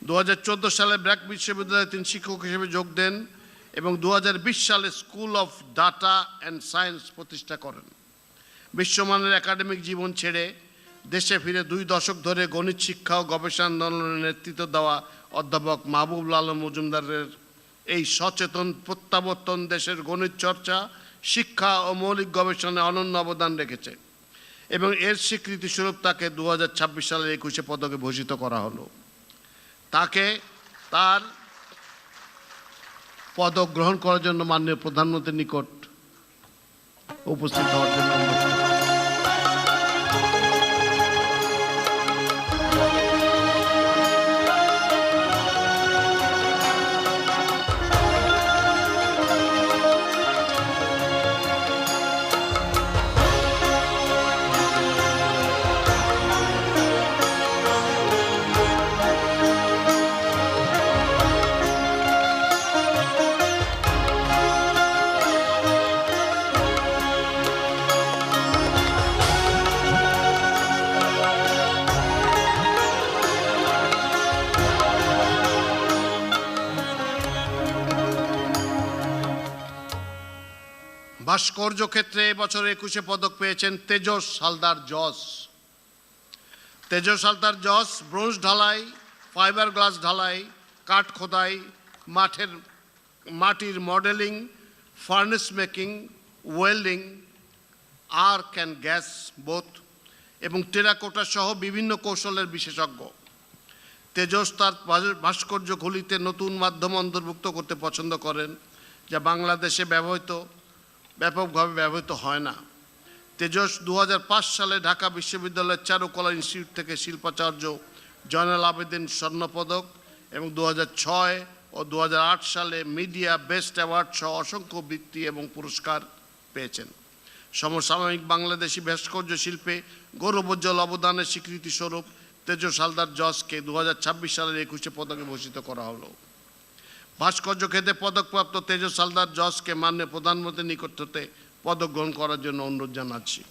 S8: 2014 সালে ব্র্যাক বিশ্ববিদ্যালয়ে তিনি শিক্ষক হিসেবে যোগ দেন এবং 2020 সালে school of data and science প্রতিষ্ঠা করেন। বিশ্বমানের একাডেমিক জীবন ছেড়ে দেশে ফিরে 2 দশক ধরে গণিত শিক্ষা ও গবেষণা আন্দোলনের নেতৃত্ব দেওয়া অধ্যাপক মাহবুবুল আলম মজুমদারের এই সচেতন প্রত্যাবর্তন দেশের গণিত চর্চা, শিক্ষা ও মৌলিক গবেষণায় অনন্য অবদান রেখেছে এবং এর স্বীকৃতি স্বরূপ তাকে 2026 সালের 21শে পদকে ভূষিত করা হলো। তাকে তার পদক গ্রহণ করার জন্য মাননীয় প্রধানমন্ত্রীর নিকট উপস্থিত হওয়ার জন্য ভাস্কর্য ক্ষেত্রে এবছর 21 পদক পেয়েছেন তেজস হালদার জস। তেজস হালদার জস ব্রোঞ্জ ঢালাই, ফাইবার গ্লাস ঢালাই, কাঠ খোদাই, মাটির modelling, furnace making, welding, arc and gas both এবং টেরাকোটা সহ বিভিন্ন কৌশলের বিশেষজ্ঞ। তেজস তার ভাস্কর্যগুলিতে নতুন মাধ্যম অন্তর্ভুক্ত করতে পছন্দ করেন, যা বাংলাদেশে ব্যাপকভাবে ব্যবহৃত হয় না। তেজস 2005 সালে ঢাকা বিশ্ববিদ্যালয়ের চারুকলা ইনস্টিটিউট থেকে শিল্পাচার্য জয়নাল আবেদিন স্বর্ণপদক এবং 2006 ও 2008 সালে মিডিয়া বেস্ট অ্যাওয়ার্ড সহ অসংখ্য বৃত্তি এবং পুরস্কার পেয়েছেন। সমসাময়িক বাংলাদেশি ভাস্কর্য শিল্পে গৌরবোজ্জ্বল অবদানের স্বীকৃতিস্বরূপ তেজস হালদার জসকে 2026 সালের 21 পদকে ভূষিত করা হলো। ভাস্কর্য ক্ষেত্রে পদকপ্রাপ্ত তেজস হালদার জসকে মাননীয় প্রধানমন্ত্রীর নিকট হতে পদক গ্রহণ করার জন্য অনুরোধ জানাচ্ছি।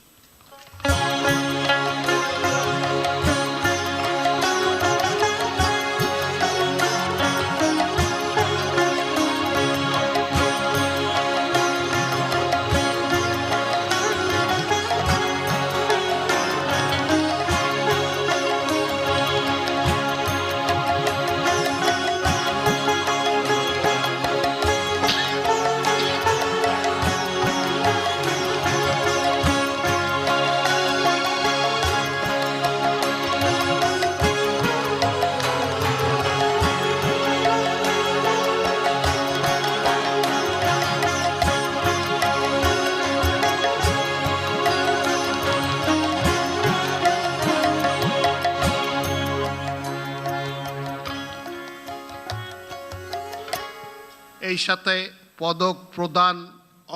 S8: এই সাথে পদক প্রদান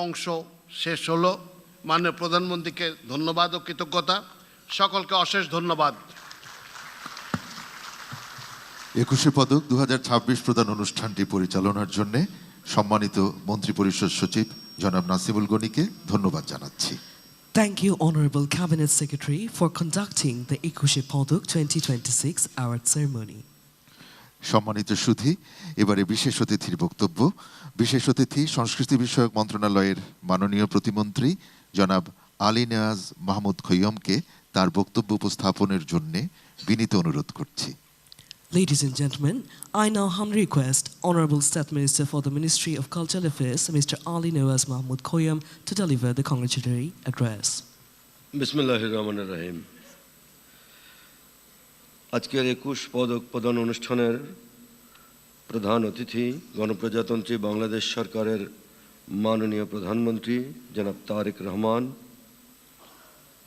S8: অংশ শেষ হলো। মাননীয় প্রধানমন্ত্রীকে ধন্যবাদ ও কৃতজ্ঞতা। সকলকে অশেষ ধন্যবাদ।
S2: 21 পদক 2026 প্রদান অনুষ্ঠানটি পরিচালনার জন্য সম্মানিত মন্ত্রিপরিষদ সচিব জনাব নাসিমুল গনিকে ধন্যবাদ জানাচ্ছি।
S1: Thank you, Honorable Cabinet Secretary, for conducting the Ekushe Podok 2026 award ceremony.
S2: সম্মানিত সুধী, এবারে বিশেষ অতিথির বক্তব্য। বিশেষ অতিথি সংস্কৃতি বিষয়ক মন্ত্রণালয়ের মাননীয় প্রতিমন্ত্রী জনাব আলী নেয়াজ মাহমুদ খৈয়মকে তার বক্তব্য উপস্থাপনের জন্য বিনীত অনুরোধ করছি।
S1: Ladies and gentlemen, I now humbly request Honorable State Minister for the Ministry of Cultural Affairs, Mr. Ali Nawaz Mahmood Khoyam, to deliver the congratulatory address.
S9: বিসমিল্লাহির রহমানির রহিম। আজকের 21 পদক প্রদান অনুষ্ঠানের প্রধান অতিথি গণপ্রজাতন্ত্রী বাংলাদেশ সরকারের মাননীয় প্রধানমন্ত্রী জনাব তারেক রহমান,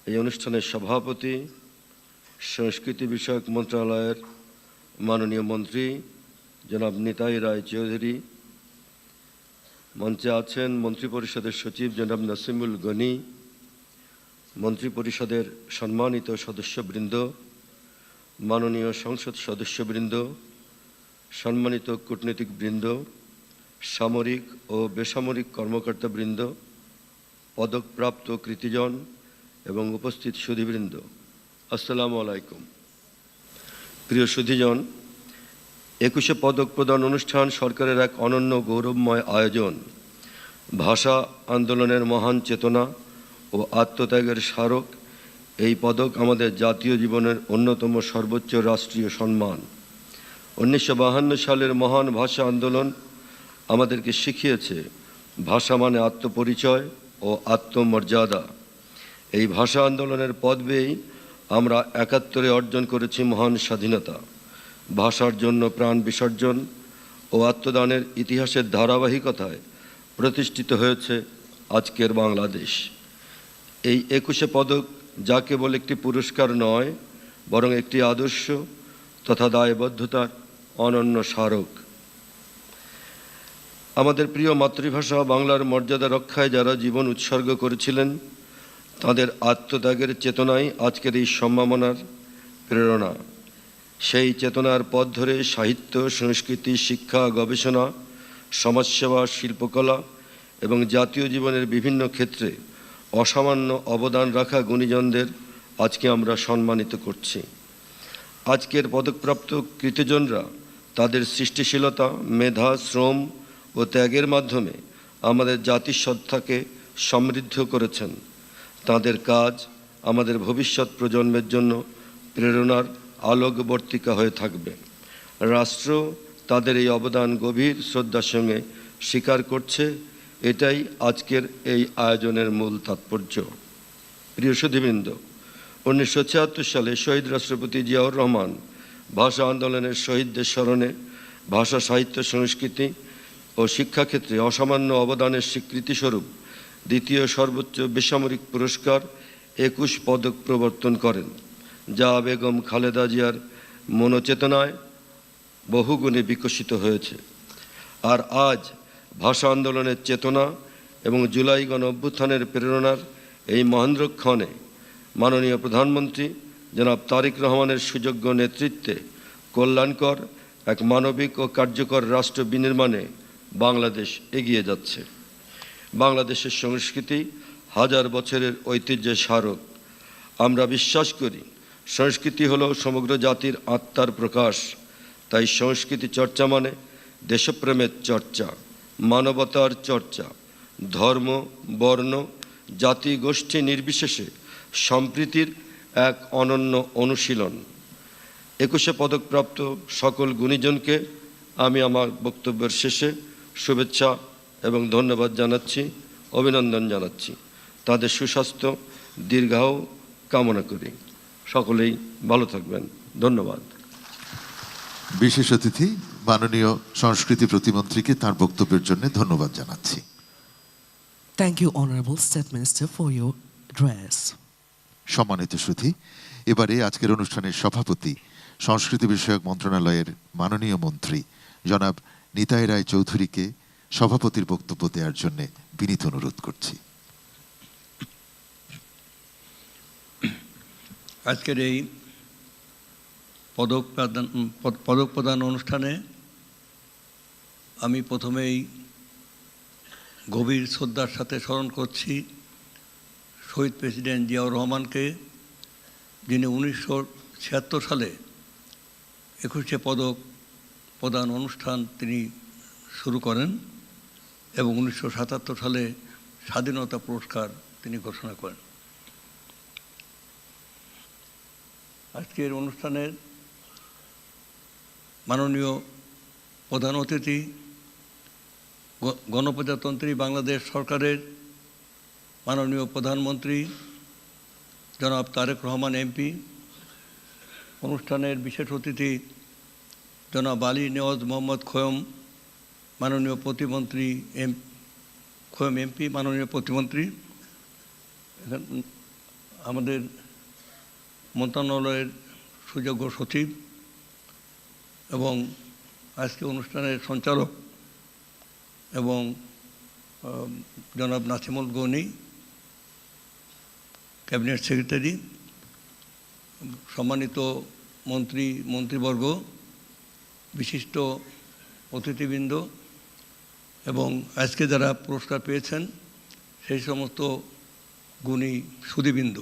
S9: এই অনুষ্ঠানের সভাপতি সংস্কৃতি বিষয়ক মন্ত্রণালয়ের মাননীয় মন্ত্রী জনাব নিতাই রায় চৌধুরী, মঞ্চে আছেন মন্ত্রিপরিষদের সচিব জনাব নাসিমুল গনি, মন্ত্রিপরিষদের সম্মানিত সদস্যবৃন্দ, মাননীয় সংসদ সদস্যবৃন্দ, সম্মানিত কূটনীতিকবৃন্দ, সামরিক ও বেসামরিক কর্মকর্তাবৃন্দ, পদকপ্রাপ্ত কৃতিজন এবং উপস্থিত সুধীবৃন্দ, আসসালামু আলাইকুম। প্রিয় সুধীজন, 21 পদক প্রদান অনুষ্ঠান সরকারের এক অনন্য গৌরবময় আয়োজন। ভাষা আন্দোলনের মহান চেতনা ও আত্মত্যাগের স্মারক এই পদক আমাদের জাতীয় জীবনের অন্যতম সর্বোচ্চ রাষ্ট্রীয় সম্মান। 1952 সালের মহান ভাষা আন্দোলন আমাদেরকে শিখিয়েছে ভাষা মানে আত্মপরিচয় ও আত্মমর্যাদা। এই ভাষা আন্দোলনের পথ বেয়েই আমরা 71-এ অর্জন করেছি মহান স্বাধীনতা। ভাষার জন্য প্রাণ বিসর্জন ও আত্মদানের ইতিহাসের ধারাবাহিকতায় প্রতিষ্ঠিত হয়েছে আজকের বাংলাদেশ। এই 21 পদক যা কেবল একটি পুরস্কার নয়, বরং একটি আদর্শ তথা দায়বদ্ধতার অনন্য স্মারক। আমাদের প্রিয় মাতৃভাষা বাংলার মর্যাদা রক্ষায় যারা জীবন উৎসর্গ করেছিলেন, তাদের আত্মত্যাগের চেতনাই আজকের এই সম্মাননার প্রেরণা। সেই চেতনার পথ ধরে সাহিত্য, সংস্কৃতি, শিক্ষা, গবেষণা, সমাজসেবা, শিল্পকলা এবং জাতীয় জীবনের বিভিন্ন ক্ষেত্রে অসামান্য অবদান রাখা গুণীজনদের আজকে আমরা সম্মানিত করছি। আজকের পদকপ্রাপ্ত কৃতিজনরা তাদের সৃষ্টিশীলতা, মেধা, শ্রম ও ত্যাগের মাধ্যমে আমাদের জাতির সত্তাকে সমৃদ্ধ করেছেন। তাদের কাজ আমাদের ভবিষ্যৎ প্রজন্মের জন্য প্রেরণার আলোকবর্তিকা হয়ে থাকবে। রাষ্ট্র তাদের এই অবদান গভীর শ্রদ্ধার সঙ্গে স্বীকার করছে। এটাই আজকের এই আয়োজনের মূল তাৎপর্য। প্রিয় সুধীবৃন্দ, 1976 সালে শহীদ রাষ্ট্রপতি জিয়াউর রহমান ভাষা আন্দোলনের শহীদদের স্মরণে ভাষা, সাহিত্য, সংস্কৃতি ও শিক্ষাক্ষেত্রে অসামান্য অবদানের স্বীকৃতিস্বরূপ দ্বিতীয় সর্বোচ্চ বেসামরিক পুরস্কার 21 পদক প্রবর্তন করেন, যা বেগম খালেদা জিয়ার মনোচেতনায় বহুগুণে বিকশিত হয়েছে। আর আজ ভাষা আন্দোলনের চেতনা এবং জুলাই গণ অভ্যুত্থানের প্রেরণার এই মহেন্দ্রক্ষণে মাননীয় প্রধানমন্ত্রী জনাব তারেক রহমানের সুযোগ্য নেতৃত্বে কল্যাণকর এক মানবিক ও কার্যকর রাষ্ট্র বিনির্মাণে বাংলাদেশ এগিয়ে যাচ্ছে। বাংলাদেশের সংস্কৃতি হাজার বছরের ঐতিহ্যের স্মারক। আমরা বিশ্বাস করি সংস্কৃতি হলো সমগ্র জাতির আত্মার প্রকাশ। তাই সংস্কৃতি চর্চা মানে দেশপ্রেমের চর্চা, মানবতার চর্চা, ধর্ম, বর্ণ, জাতি, গোষ্ঠী নির্বিশেষে সম্প্রীতির এক অনন্য অনুশীলন। 21 পদকপ্রাপ্ত সকল গুণীজনকে আমি আমার বক্তব্যের শেষে শুভেচ্ছা এবং ধন্যবাদ জানাচ্ছি, অভিনন্দন জানাচ্ছি। তাদের সুস্বাস্থ্য দীর্ঘায়ু কামনা করি। সকলেই ভালো থাকবেন। ধন্যবাদ।
S2: বিশেষ অতিথি মাননীয় সংস্কৃতি প্রতিমন্ত্রীকে তার বক্তব্যের জন্য ধন্যবাদ জানাচ্ছি।
S1: Thank you, Honorable State Minister, for your address.
S2: সম্মানিত সুধী, এবারে আজকের অনুষ্ঠানের সভাপতি সংস্কৃতি বিষয়ক মন্ত্রণালয়ের মাননীয় মন্ত্রী জনাব নিতাই রায় চৌধুরীকে সভাপতির বক্তব্য দেওয়ার জন্য বিনীত অনুরোধ করছি।
S10: আজকের এই পদক প্রদান অনুষ্ঠানে আমি প্রথমেই গভীর শ্রদ্ধার সাথে স্মরণ করছি শহীদ প্রেসিডেন্ট জিয়াউর রহমানকে, যিনি 1976 সালে 21 পদক প্রদান অনুষ্ঠান তিনি শুরু করেন এবং 1977 সালে স্বাধীনতা পুরস্কার তিনি ঘোষণা করেন। আজকের অনুষ্ঠানের মাননীয় প্রধান অতিথি গণপ্রজাতন্ত্রী বাংলাদেশ সরকারের মাননীয় প্রধানমন্ত্রী জনাব তারেক রহমান এমপি, অনুষ্ঠানের বিশেষ অতিথি জনাব আলী নেওয়াজ মোহাম্মদ খোয়ম, মাননীয় প্রতিমন্ত্রী খোয়ম এমপি, মাননীয় প্রতিমন্ত্রী, আমাদের মন্ত্রণালয়ের সুযোগ্য সচিব এবং আজকে অনুষ্ঠানের সঞ্চালক এবং জনাব নাসিমুল গনি, ক্যাবিনেট সেক্রেটারি, সম্মানিত মন্ত্রীবর্গ, বিশিষ্ট অতিথিবৃন্দ এবং আজকে যারা পুরস্কার পেয়েছেন সেই সমস্ত গুণী সুধীবৃন্দ,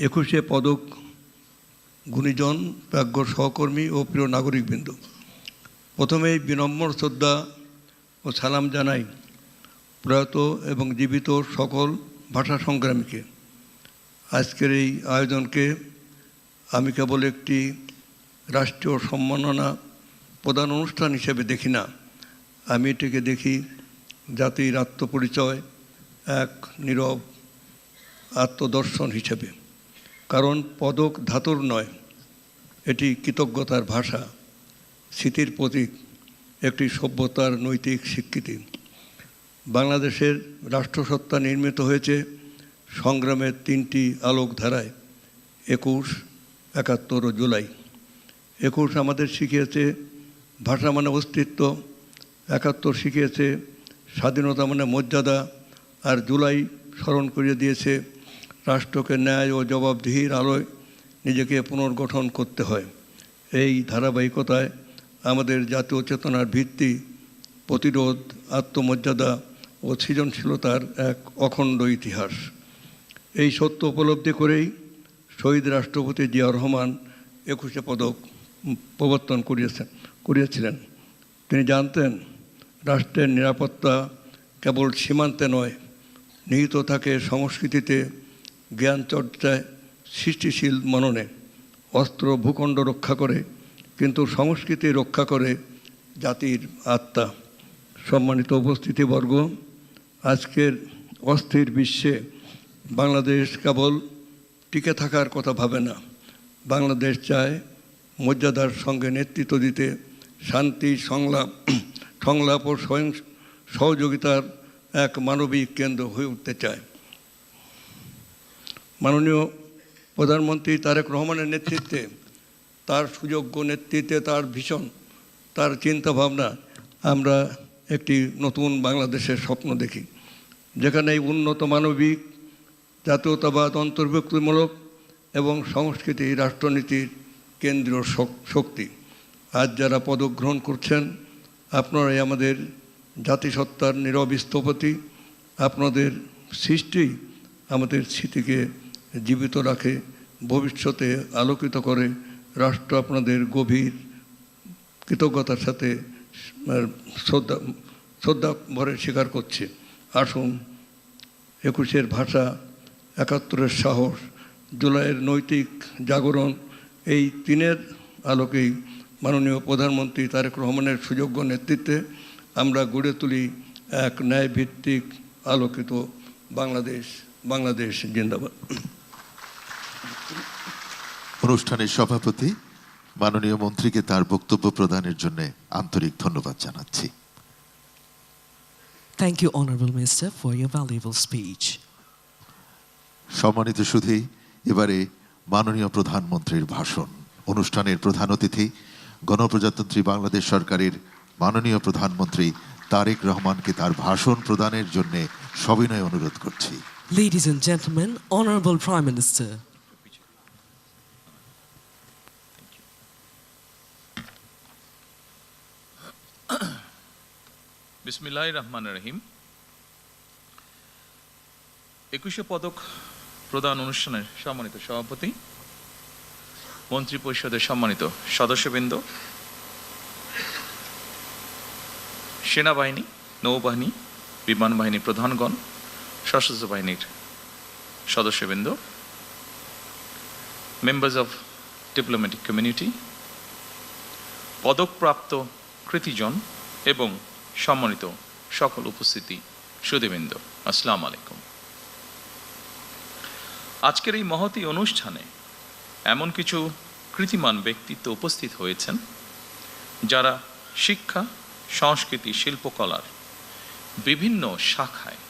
S10: 21 পদক গুণীজন, প্রাজ্ঞ সহকর্মী ও প্রিয় নাগরিকবৃন্দ, প্রথমেই বিনম্র শ্রদ্ধা ও সালাম জানাই প্রয়াত এবং জীবিত সকল ভাষা সংগ্রামীকে। আজকের এই আয়োজনকে আমি কেবল একটি রাষ্ট্রীয় সম্মাননা প্রদান অনুষ্ঠান হিসেবে দেখি না, আমি এটিকে দেখি জাতির আত্মপরিচয়, এক নীরব আত্মদর্শন হিসেবে। কারণ পদক ধাতুর নয়, এটি কৃতজ্ঞতার ভাষা, স্মৃতির প্রতীক, একটি সভ্যতার নৈতিক স্বীকৃতি। বাংলাদেশের রাষ্ট্রসত্তা নির্মিত হয়েছে সংগ্রামের 3টি আলোকধারায়, 21, 71 ও জুলাই। 21 আমাদের শিখিয়েছে ভাষা মানে অস্তিত্ব, 71 শিখিয়েছে স্বাধীনতা মানে মর্যাদা, আর জুলাই স্মরণ করিয়ে দিয়েছে রাষ্ট্রকে ন্যায় ও জবাবদিহির আলোয় নিজেকে পুনর্গঠন করতে হয়। এই ধারাবাহিকতায় আমাদের জাতীয় চেতনার ভিত্তি, প্রতিরোধ, আত্মমর্যাদা ও সৃজনশীলতার এক অখণ্ড ইতিহাস। এই সত্য উপলব্ধি করেই শহীদ রাষ্ট্রপতি জিয়াউর রহমান 21 পদক প্রবর্তন করিয়েছিলেন। তিনি জানতেন রাষ্ট্রের নিরাপত্তা কেবল সীমান্তে নয়, নিহিত থাকে সংস্কৃতিতে, জ্ঞান চর্চায়, সৃষ্টিশীল মননে। অস্ত্র ভূখণ্ড রক্ষা করে, কিন্তু সংস্কৃতি রক্ষা করে জাতির আত্মা। সম্মানিত উপস্থিতিবর্গ, আজকের অস্থির বিশ্বে বাংলাদেশ কেবল টিকে থাকার কথা ভাবে না। বাংলাদেশ চায় মর্যাদার সঙ্গে নেতৃত্ব দিতে, শান্তি, সংলাপ ও সহযোগিতার এক মানবিক কেন্দ্র হয়ে উঠতে চায়। মাননীয় প্রধানমন্ত্রী তারেক রহমানের নেতৃত্বে, তার সুযোগ্য নেতৃত্বে, তার ভীষণ, তার চিন্তাভাবনা, আমরা একটি নতুন বাংলাদেশের স্বপ্ন দেখি, যেখানে এই উন্নত মানবিক, জাতীয়তাবাদ, অন্তর্ভুক্তিমূলক এবং সংস্কৃতি রাষ্ট্রনীতির কেন্দ্রীয় শক্তি। আজ যারা পদক গ্রহণ করছেন, আপনারাই আমাদের জাতিসত্তার নীরব স্থপতি। আপনাদের সৃষ্টি আমাদের স্মৃতিকে জীবিত রাখে, ভবিষ্যতে আলোকিত করে। রাষ্ট্র আপনাদের গভীর কৃতজ্ঞতার সাথে শ্রদ্ধা ভরে স্বীকার করছে। আসুন 21-এর ভাষা, 71-এর সাহস, জুলাইয়ের নৈতিক জাগরণ, এই তিনের আলোকেই মাননীয় প্রধানমন্ত্রী তারেক রহমানের সুযোগ্য নেতৃত্বে আমরা গড়ে তুলি এক ন্যায়ভিত্তিক আলোকিত বাংলাদেশ। বাংলাদেশ জিন্দাবাদ।
S2: অনুষ্ঠানের সভাপতি মাননীয় মন্ত্রীকে তার বক্তব্য প্রদানের জন্য আন্তরিক ধন্যবাদ জানাচ্ছি।
S1: Thank you, Honorable Minister, for your valuable speech.
S2: সম্মানিত সুধী, এবারে মাননীয় প্রধানমন্ত্রীর ভাষণ। অনুষ্ঠানের প্রধান অতিথি গণপ্রজাতন্ত্রী বাংলাদেশ সরকারের মাননীয় প্রধানমন্ত্রী তারেক রহমানকে তার ভাষণ প্রদানের জন্য সবিনয় অনুরোধ করছি।
S1: Ladies and gentlemen, Honorable Prime Minister.
S11: বিসমিল্লাহির রহমানির রহিম। 21শে পদক প্রদান অনুষ্ঠানের সম্মানিত সভাপতি, মন্ত্রী পরিষদের সম্মানিত সদস্যবৃন্দ, সেনাবাহিনী, নৌবাহিনী, বিমান বাহিনী প্রধানগণ, সশস্ত্র বাহিনীর সদস্যবৃন্দ, মেম্বার্স অফ ডিপ্লোম্যাটিক কমিউনিটি, পদকপ্রাপ্ত কৃতিজন এবং সম্মানিত সকল উপস্থিতি সুধীবৃন্দ, আসসালামু আলাইকুম। আজকের এই মহতী অনুষ্ঠানে এমন কিছু কৃতিমান ব্যক্তিত্ব উপস্থিত হয়েছেন যারা শিক্ষা, সংস্কৃতি, শিল্পকলার বিভিন্ন শাখায়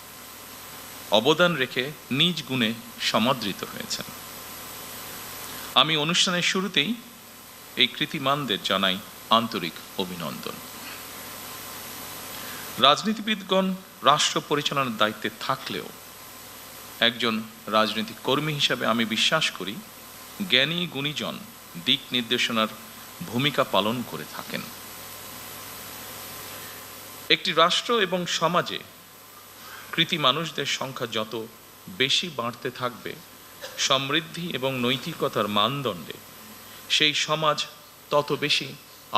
S11: অবদান রেখে নিজ গুণে সমাদৃত হয়েছেন। আমি অনুষ্ঠানের শুরুতেই এই কৃতিমানদের জানাই আন্তরিক অভিনন্দন। রাজনীতিবিদগণ রাষ্ট্র পরিচালনার দায়িত্বে থাকলেও একজন রাজনৈতিক কর্মী হিসাবে আমি বিশ্বাস করি জ্ঞানী গুণীজন দিক নির্দেশনার ভূমিকা পালন করে থাকেন। একটি রাষ্ট্র এবং সমাজে কৃতি মানুষদের সংখ্যা যত বেশি বাড়তে থাকবে, সমৃদ্ধি এবং নৈতিকতার মানদণ্ডে সেই সমাজ তত বেশি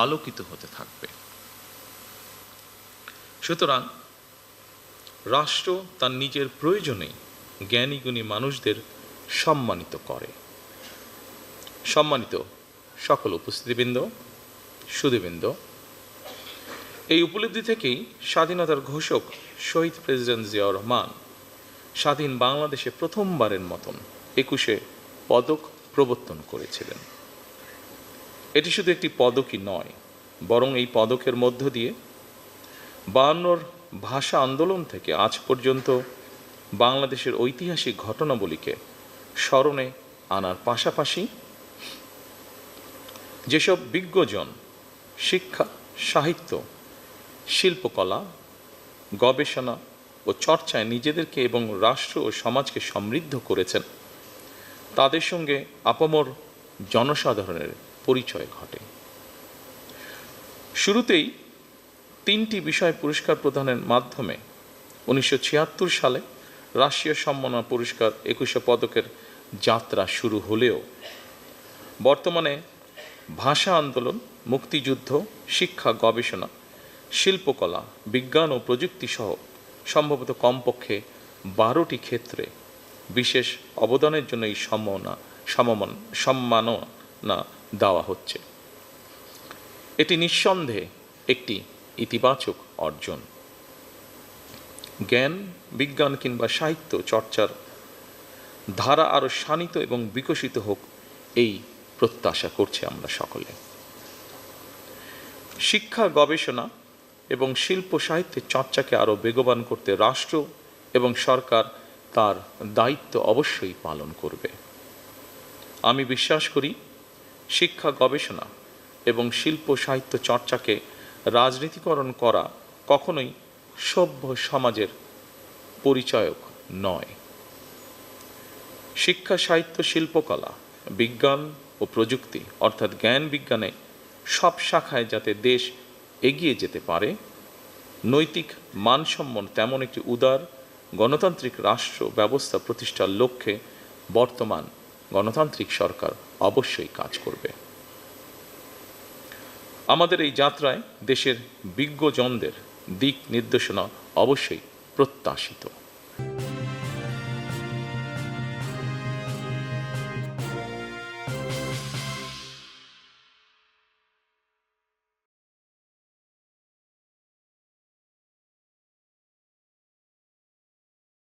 S11: আলোকিত হতে থাকবে। সুতরাং রাষ্ট্র তার নিজের প্রয়োজনে জ্ঞানী গুণী মানুষদের সম্মানিত করে। সম্মানিত সকল উপস্থিতিবৃন্দ, সুধীবৃন্দ, এই উপলব্ধি থেকেই স্বাধীনতার ঘোষক শহীদ প্রেসিডেন্ট জিয়াউর রহমান স্বাধীন বাংলাদেশে প্রথমবারের মতন 21শে পদক প্রবর্তন করেছিলেন। এটি শুধু একটি পদকই নয়, বরং এই পদকের মধ্য দিয়ে 52 ভাষা আন্দোলন থেকে আজ পর্যন্ত বাংলাদেশের ঐতিহাসিক ঘটনাবলীকে স্মরণে আনার পাশাপাশি যেসব বিজ্ঞজন শিক্ষা, সাহিত্য, শিল্পকলা, গবেষণা ও চর্চায় নিজেদেরকে এবং রাষ্ট্র ও সমাজকে সমৃদ্ধ করেছেন, তাদের সঙ্গে আপামর জনসাধারণের পরিচয় ঘটে। শুরুতেই 3টি বিষয় পুরস্কার প্রদানের মাধ্যমে 1976 সালে রাষ্ট্রীয় সম্মাননা পুরস্কার 21শে পদকের যাত্রা শুরু হলেও বর্তমানে ভাষা আন্দোলন, মুক্তিযুদ্ধ, শিক্ষা, গবেষণা, শিল্পকলা, বিজ্ঞান ও প্রযুক্তি সহ সম্ভবত কমপক্ষে 12টি ক্ষেত্রে বিশেষ অবদানের জন্য এই সম্মাননা দেওয়া হচ্ছে। এটি নিঃসন্দেহে একটি ইতিবাচক অর্জন। জ্ঞান, বিজ্ঞান কিংবা সাহিত্য চর্চার ধারা আরও শানিত এবং বিকশিত হোক, এই প্রত্যাশা করছি আমরা সকলে। শিক্ষা, গবেষণা এবং শিল্প সাহিত্যের চর্চাকে আরও বেগবান করতে রাষ্ট্র এবং সরকার তার দায়িত্ব অবশ্যই পালন করবে। আমি বিশ্বাস করি শিক্ষা, গবেষণা এবং শিল্প সাহিত্য চর্চাকে রাজনীতিকরণ করা কখনোই সভ্য সমাজের পরিচায়ক নয়। শিক্ষা, সাহিত্য, শিল্পকলা, বিজ্ঞান ও প্রযুক্তি অর্থাৎ জ্ঞান বিজ্ঞানে সব শাখায় যাতে দেশ এগিয়ে যেতে পারে, নৈতিক মানসম্পন্ন তেমন একটি উদার গণতান্ত্রিক রাষ্ট্র ব্যবস্থা প্রতিষ্ঠার লক্ষ্যে বর্তমান গণতান্ত্রিক সরকার অবশ্যই কাজ করবে। আমাদের এই যাত্রায় দেশের বিজ্ঞজনদের দিক নির্দেশনা অবশ্যই প্রত্যাশিত।